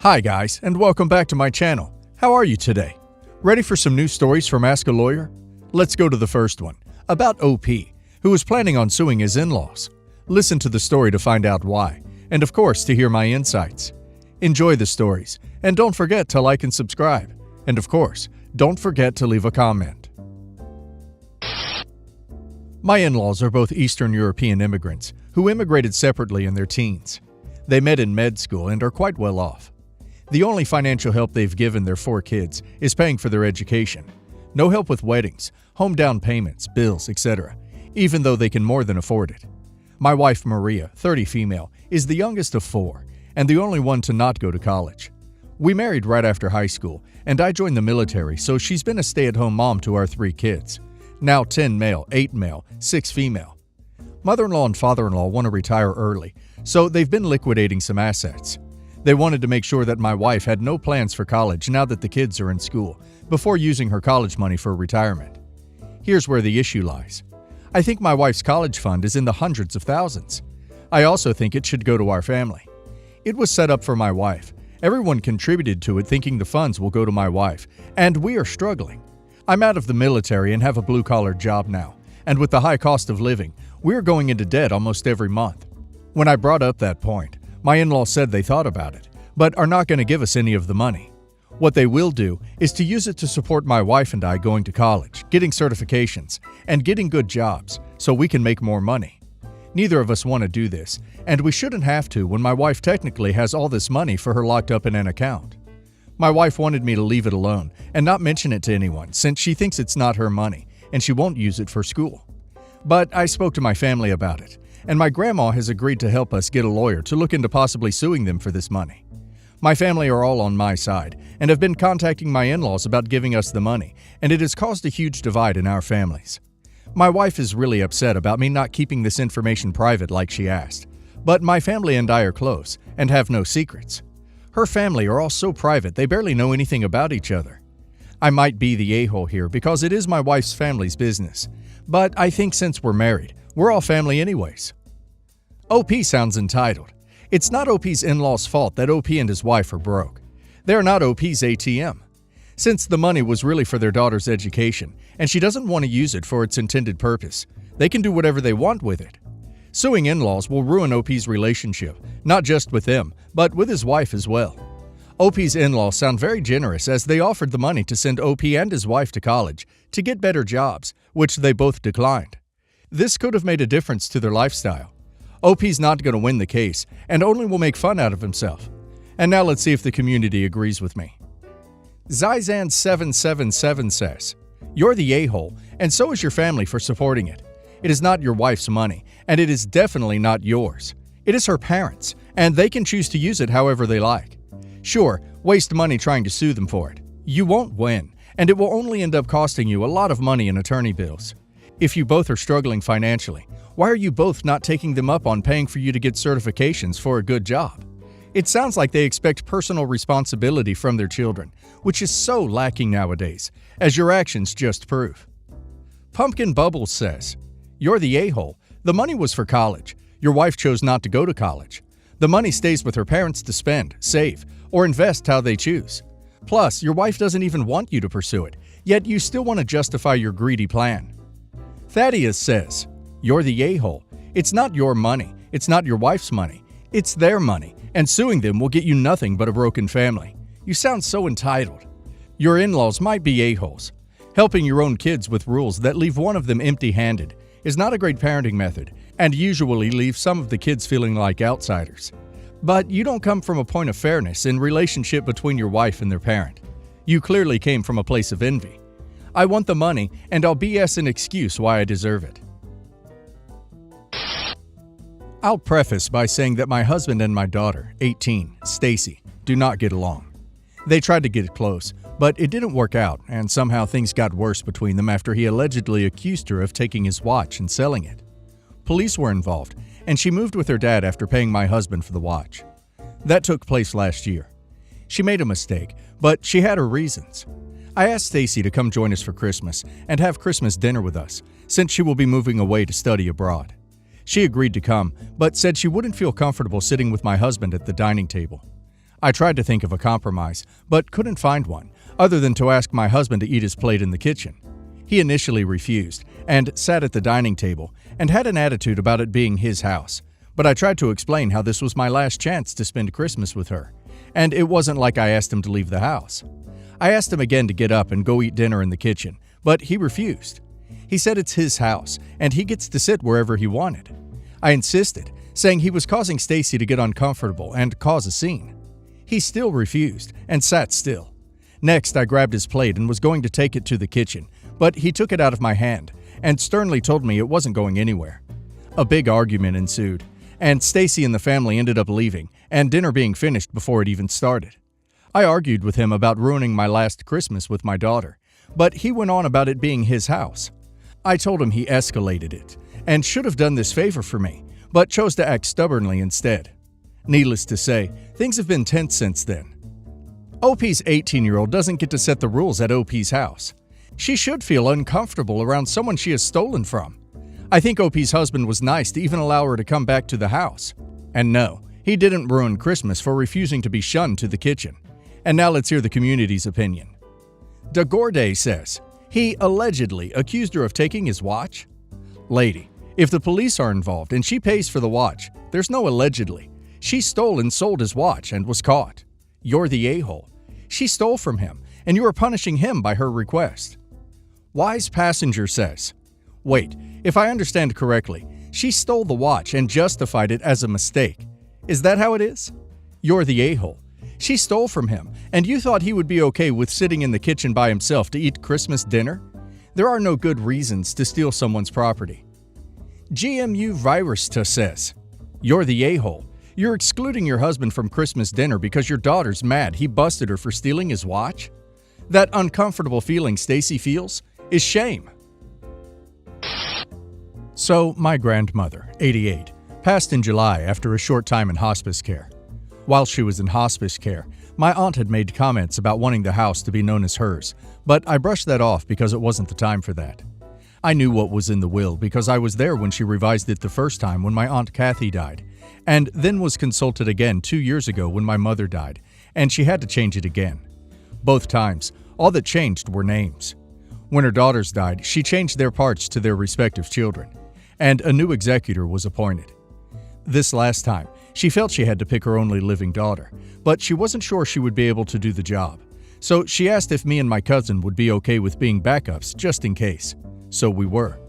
Hi guys, and welcome back to my channel. How are you today? Ready for some new stories from Ask a Lawyer? Let's go to the first one, about OP, who is planning on suing his in-laws. Listen to the story to find out why, and of course to hear my insights. Enjoy the stories, and don't forget to like and subscribe. And of course, don't forget to leave a comment. My in-laws are both Eastern European immigrants who immigrated separately in their teens. They met in med school and are quite well off. The only financial help they've given their 4 kids is paying for their education. No help with weddings, home down payments, bills, etc., even though they can more than afford it. My wife Maria, 30 female, is the youngest of 4 and the only one to not go to college. We married right after high school, and I joined the military, so she's been a stay-at-home mom to our 3 kids. Now 10 male, 8 male, 6 female. Mother-in-law and father-in-law want to retire early, so they've been liquidating some assets. They wanted to make sure that my wife had no plans for college now that the kids are in school, before using her college money for retirement. Here's where the issue lies. I think my wife's college fund is in the hundreds of thousands. I also think it should go to our family. It was set up for my wife. Everyone contributed to it thinking the funds will go to my wife, and we are struggling. I'm out of the military and have a blue-collar job now, and with the high cost of living, we're going into debt almost every month. When I brought up that point, my in-laws said they thought about it, but are not going to give us any of the money. What they will do is to use it to support my wife and I going to college, getting certifications, and getting good jobs, so we can make more money. Neither of us want to do this, and we shouldn't have to when my wife technically has all this money for her locked up in an account. My wife wanted me to leave it alone and not mention it to anyone since she thinks it's not her money and she won't use it for school. But I spoke to my family about it, and my grandma has agreed to help us get a lawyer to look into possibly suing them for this money. My family are all on my side and have been contacting my in-laws about giving us the money, and it has caused a huge divide in our families. My wife is really upset about me not keeping this information private like she asked, but my family and I are close and have no secrets. Her family are all so private they barely know anything about each other. I might be the a-hole here because it is my wife's family's business, but I think since we're married, we're all family anyways. OP sounds entitled. It's not OP's in-laws' fault that OP and his wife are broke. They're not OP's ATM. Since the money was really for their daughter's education, and she doesn't want to use it for its intended purpose, they can do whatever they want with it. Suing in-laws will ruin OP's relationship, not just with them, but with his wife as well. OP's in-laws sound very generous as they offered the money to send OP and his wife to college to get better jobs, which they both declined. This could have made a difference to their lifestyle. OP's not going to win the case and only will make fun out of himself. And now let's see if the community agrees with me. Zizan777 says, "You're the a-hole, and so is your family for supporting it. It is not your wife's money, and it is definitely not yours. It is her parents, and they can choose to use it however they like. Sure, waste money trying to sue them for it. You won't win, and it will only end up costing you a lot of money in attorney bills. If you both are struggling financially, why are you both not taking them up on paying for you to get certifications for a good job? It sounds like they expect personal responsibility from their children, which is so lacking nowadays, as your actions just prove." Pumpkin Bubbles says, "You're the a-hole. The money was for college. Your wife chose not to go to college. The money stays with her parents to spend, save, or invest how they choose. Plus, your wife doesn't even want you to pursue it, yet you still want to justify your greedy plan." Thaddeus says, "You're the a-hole. It's not your money. It's not your wife's money. It's their money, and suing them will get you nothing but a broken family. You sound so entitled. Your in-laws might be a-holes. Helping your own kids with rules that leave one of them empty-handed is not a great parenting method and usually leaves some of the kids feeling like outsiders. But you don't come from a point of fairness in relationship between your wife and their parent. You clearly came from a place of envy. I want the money, and I'll BS an excuse why I deserve it." I'll preface by saying that my husband and my daughter, 18, Stacy, do not get along. They tried to get close, but it didn't work out, and somehow things got worse between them after he allegedly accused her of taking his watch and selling it. Police were involved, and she moved with her dad after paying my husband for the watch. That took place last year. She made a mistake, but she had her reasons. I asked Stacy to come join us for Christmas and have Christmas dinner with us, since she will be moving away to study abroad. She agreed to come, but said she wouldn't feel comfortable sitting with my husband at the dining table. I tried to think of a compromise, but couldn't find one, other than to ask my husband to eat his plate in the kitchen. He initially refused, and sat at the dining table, and had an attitude about it being his house. But I tried to explain how this was my last chance to spend Christmas with her, and it wasn't like I asked him to leave the house. I asked him again to get up and go eat dinner in the kitchen, but he refused. He said it's his house, and he gets to sit wherever he wanted. I insisted, saying he was causing Stacy to get uncomfortable and cause a scene. He still refused, and sat still. Next, I grabbed his plate and was going to take it to the kitchen, but he took it out of my hand, and sternly told me it wasn't going anywhere. A big argument ensued, and Stacy and the family ended up leaving, and dinner being finished before it even started. I argued with him about ruining my last Christmas with my daughter, but he went on about it being his house. I told him he escalated it, and should have done this favor for me, but chose to act stubbornly instead. Needless to say, things have been tense since then. OP's 18-year-old doesn't get to set the rules at OP's house. She should feel uncomfortable around someone she has stolen from. I think OP's husband was nice to even allow her to come back to the house. And no, he didn't ruin Christmas for refusing to be shunned to the kitchen. And now let's hear the community's opinion. DeGorde says, he allegedly accused her of taking his watch? Lady, if the police are involved and she pays for the watch, there's no allegedly. She stole and sold his watch and was caught. You're the a-hole. She stole from him, and you are punishing him by her request. Wise Passenger says, wait, if I understand correctly, she stole the watch and justified it as a mistake. Is that how it is? You're the a-hole. She stole from him, and you thought he would be okay with sitting in the kitchen by himself to eat Christmas dinner? There are no good reasons to steal someone's property. GMU Virusta says, you're the a-hole. You're excluding your husband from Christmas dinner because your daughter's mad he busted her for stealing his watch? That uncomfortable feeling Stacy feels is shame. So, my grandmother, 88, passed in July after a short time in hospice care. While she was in hospice care, my aunt had made comments about wanting the house to be known as hers, but I brushed that off because it wasn't the time for that. I knew what was in the will because I was there when she revised it the first time when my Aunt Kathy died, and then was consulted again 2 years ago when my mother died, and she had to change it again. Both times, all that changed were names. When her daughters died, she changed their parts to their respective children, and a new executor was appointed. This last time, she felt she had to pick her only living daughter, but she wasn't sure she would be able to do the job. So she asked if me and my cousin would be okay with being backups just in case. So we were.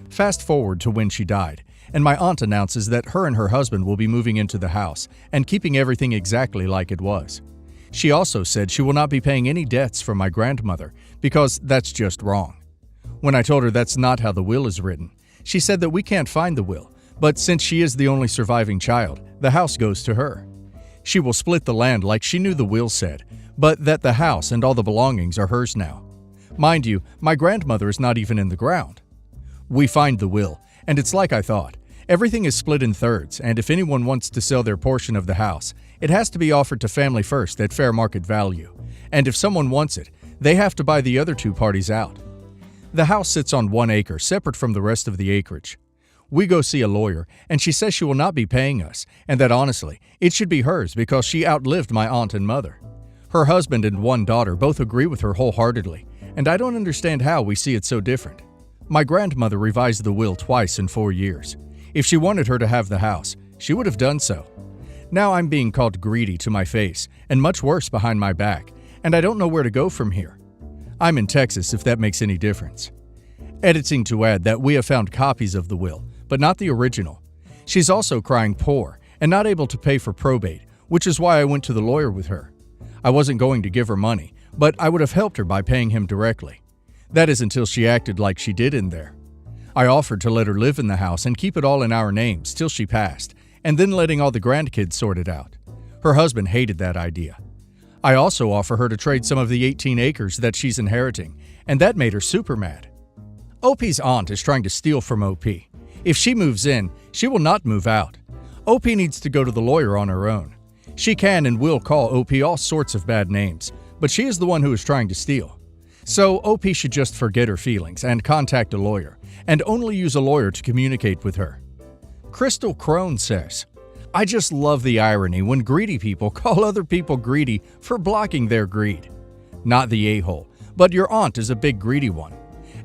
Fast forward to when she died, and my aunt announces that her and her husband will be moving into the house and keeping everything exactly like it was. She also said she will not be paying any debts from my grandmother because that's just wrong. When I told her that's not how the will is written, she said that we can't find the will, but since she is the only surviving child, the house goes to her. She will split the land like she knew the will said, but that the house and all the belongings are hers now. Mind you, my grandmother is not even in the ground. We find the will, and it's like I thought. Everything is split in thirds, and if anyone wants to sell their portion of the house, it has to be offered to family first at fair market value. And if someone wants it, they have to buy the other two parties out. The house sits on 1 acre, separate from the rest of the acreage. We go see a lawyer, and she says she will not be paying us, and that honestly, it should be hers because she outlived my aunt and mother. Her husband and 1 daughter both agree with her wholeheartedly, and I don't understand how we see it so different. My grandmother revised the will twice in 4 years. If she wanted her to have the house, she would have done so. Now I'm being called greedy to my face, and much worse behind my back, and I don't know where to go from here. I'm in Texas if that makes any difference. Editing to add that we have found copies of the will, but not the original. She's also crying poor and not able to pay for probate, which is why I went to the lawyer with her. I wasn't going to give her money, but I would have helped her by paying him directly. That is until she acted like she did in there. I offered to let her live in the house and keep it all in our names till she passed, and then letting all the grandkids sort it out. Her husband hated that idea. I also offer her to trade some of the 18 acres that she's inheriting, and that made her super mad. OP's aunt is trying to steal from OP. If she moves in, she will not move out. OP needs to go to the lawyer on her own. She can and will call OP all sorts of bad names, but she is the one who is trying to steal. So OP should just forget her feelings and contact a lawyer, and only use a lawyer to communicate with her. Crystal Crone says, I just love the irony when greedy people call other people greedy for blocking their greed. Not the a-hole, but your aunt is a big greedy one.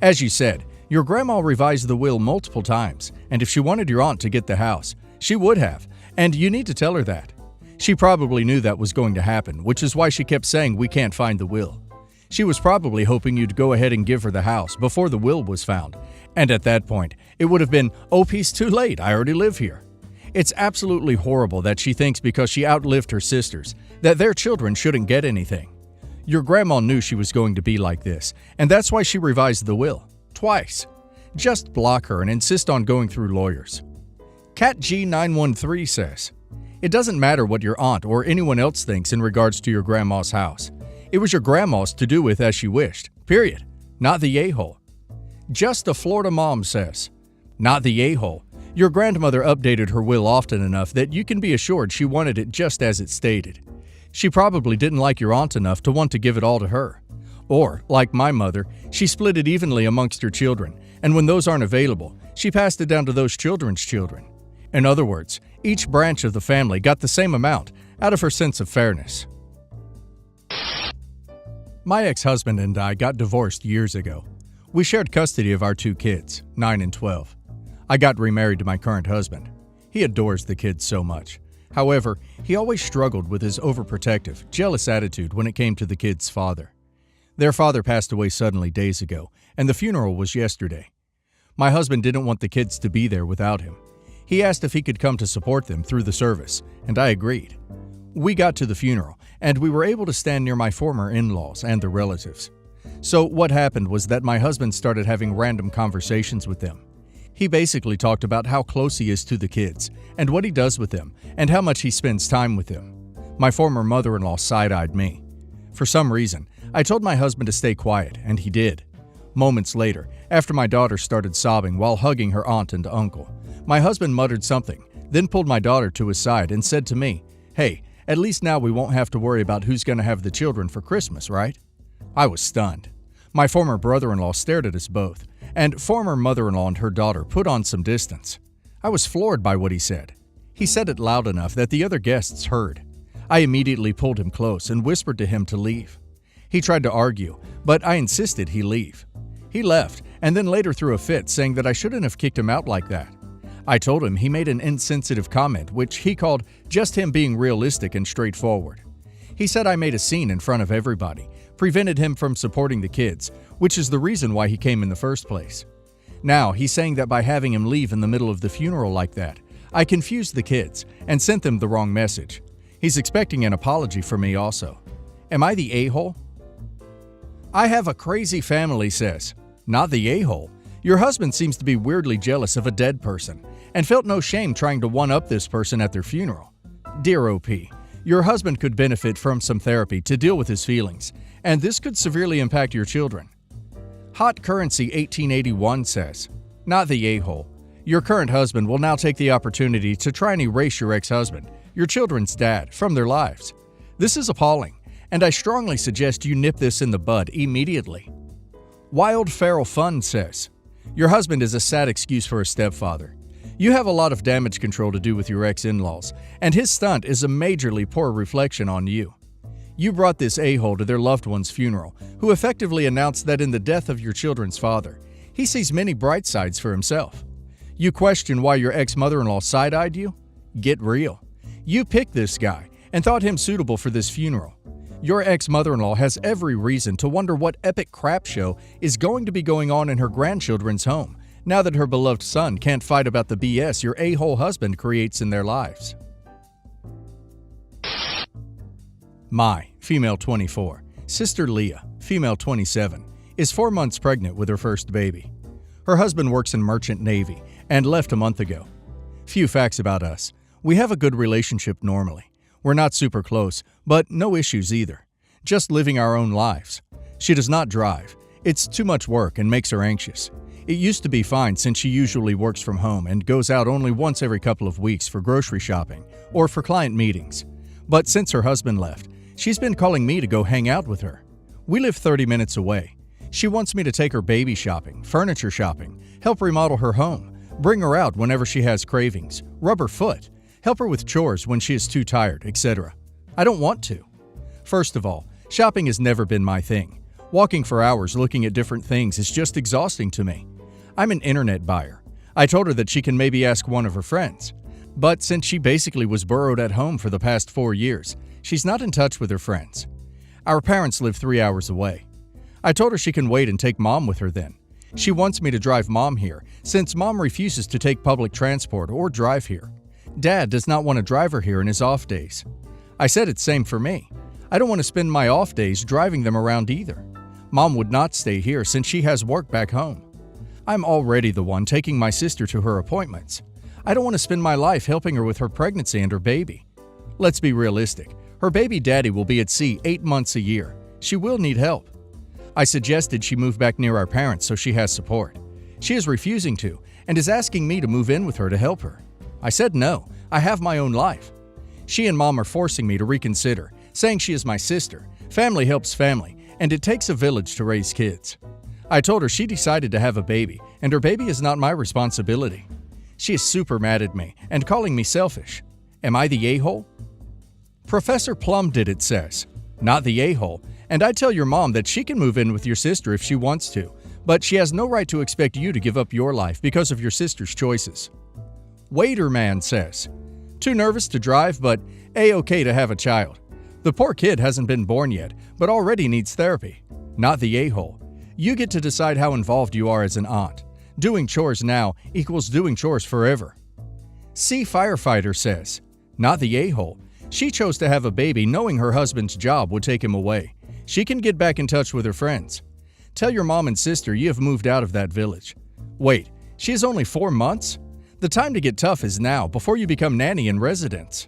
As you said, your grandma revised the will multiple times, and if she wanted your aunt to get the house, she would have, and you need to tell her that. She probably knew that was going to happen, which is why she kept saying we can't find the will. She was probably hoping you'd go ahead and give her the house before the will was found, and at that point, it would have been, oh, peace, too late, I already live here. It's absolutely horrible that she thinks because she outlived her sisters, that their children shouldn't get anything. Your grandma knew she was going to be like this, and that's why she revised the will. Twice. Just block her and insist on going through lawyers. Cat G913 says, it doesn't matter what your aunt or anyone else thinks in regards to your grandma's house. It was your grandma's to do with as she wished. Period. Not the a-hole. Just a Florida mom says, not the a-hole. Your grandmother updated her will often enough that you can be assured she wanted it just as it stated. She probably didn't like your aunt enough to want to give it all to her. Or, like my mother, she split it evenly amongst her children, and when those aren't available, she passed it down to those children's children. In other words, each branch of the family got the same amount out of her sense of fairness. My ex-husband and I got divorced years ago. We shared custody of our 2 kids, 9 and 12. I got remarried to my current husband. He adores the kids so much. However, he always struggled with his overprotective, jealous attitude when it came to the kids' father. Their father passed away suddenly days ago, and the funeral was yesterday. My husband didn't want the kids to be there without him. He asked if he could come to support them through the service, and I agreed. We got to the funeral, and we were able to stand near my former in-laws and their relatives. So what happened was that my husband started having random conversations with them. He basically talked about how close he is to the kids, and what he does with them, and how much he spends time with them. My former mother-in-law side-eyed me. For some reason, I told my husband to stay quiet, and he did. Moments later, after my daughter started sobbing while hugging her aunt and uncle, my husband muttered something, then pulled my daughter to his side and said to me, "Hey, at least now we won't have to worry about who's going to have the children for Christmas, right?" I was stunned. My former brother-in-law stared at us both, and former mother-in-law and her daughter put on some distance. I was floored by what he said. He said it loud enough that the other guests heard. I immediately pulled him close and whispered to him to leave. He tried to argue, but I insisted he leave. He left, and then later threw a fit saying that I shouldn't have kicked him out like that. I told him he made an insensitive comment, which he called just him being realistic and straightforward. He said I made a scene in front of everybody, prevented him from supporting the kids, which is the reason why he came in the first place. Now, he's saying that by having him leave in the middle of the funeral like that, I confused the kids and sent them the wrong message. He's expecting an apology from me also. Am I the a-hole? I have a crazy family says, not the a-hole. Your husband seems to be weirdly jealous of a dead person and felt no shame trying to one-up this person at their funeral. Dear OP, your husband could benefit from some therapy to deal with his feelings, and this could severely impact your children. Hot Currency 1881 says, not the a-hole. Your current husband will now take the opportunity to try and erase your ex-husband, your children's dad, from their lives. This is appalling, and I strongly suggest you nip this in the bud immediately. Wild Feral Fun says, your husband is a sad excuse for a stepfather. You have a lot of damage control to do with your ex-in-laws, and his stunt is a majorly poor reflection on you. You brought this a-hole to their loved one's funeral, who effectively announced that in the death of your children's father, he sees many bright sides for himself. You question why your ex-mother-in-law side-eyed you? Get real. You picked this guy and thought him suitable for this funeral. Your ex-mother-in-law has every reason to wonder what epic crap show is going to be going on in her grandchildren's home, now that her beloved son can't fight about the BS your a-hole husband creates in their lives. Mai, female 24, sister Leah, female 27, is 4 months pregnant with her first baby. Her husband works in Merchant Navy and left a month ago. Few facts about us. We have a good relationship normally. We're not super close, but no issues either. Just living our own lives. She does not drive. It's too much work and makes her anxious. It used to be fine since she usually works from home and goes out only once every couple of weeks for grocery shopping or for client meetings. But since her husband left, she's been calling me to go hang out with her. We live 30 minutes away. She wants me to take her baby shopping, furniture shopping, help remodel her home, bring her out whenever she has cravings, rub her foot, Help her with chores when she is too tired, etc. I don't want to. First of all, shopping has never been my thing. Walking for hours looking at different things is just exhausting to me. I'm an internet buyer. I told her that she can maybe ask one of her friends. But since she basically was burrowed at home for the past 4 years, she's not in touch with her friends. Our parents live 3 hours away. I told her she can wait and take mom with her then. She wants me to drive mom here, since mom refuses to take public transport or drive here. Dad does not want to drive her here in his off days. I said it's same for me. I don't want to spend my off days driving them around either. Mom would not stay here since she has work back home. I'm already the one taking my sister to her appointments. I don't want to spend my life helping her with her pregnancy and her baby. Let's be realistic. Her baby daddy will be at sea 8 months a year. She will need help. I suggested she move back near our parents so she has support. She is refusing to and is asking me to move in with her to help her. I said no, I have my own life. She and mom are forcing me to reconsider, saying she is my sister, family helps family, and it takes a village to raise kids. I told her she decided to have a baby, and her baby is not my responsibility. She is super mad at me and calling me selfish. Am I the a-hole? Professor Plum did it says, not the a-hole, and I tell your mom that she can move in with your sister if she wants to, but she has no right to expect you to give up your life because of your sister's choices. Waiter man says, too nervous to drive, but a-okay to have a child. The poor kid hasn't been born yet, but already needs therapy. Not the a-hole. You get to decide how involved you are as an aunt. Doing chores now equals doing chores forever. Sea firefighter says, not the a-hole. She chose to have a baby knowing her husband's job would take him away. She can get back in touch with her friends. Tell your mom and sister you have moved out of that village. Wait, she is only 4 months? The time to get tough is now, before you become nanny in residence.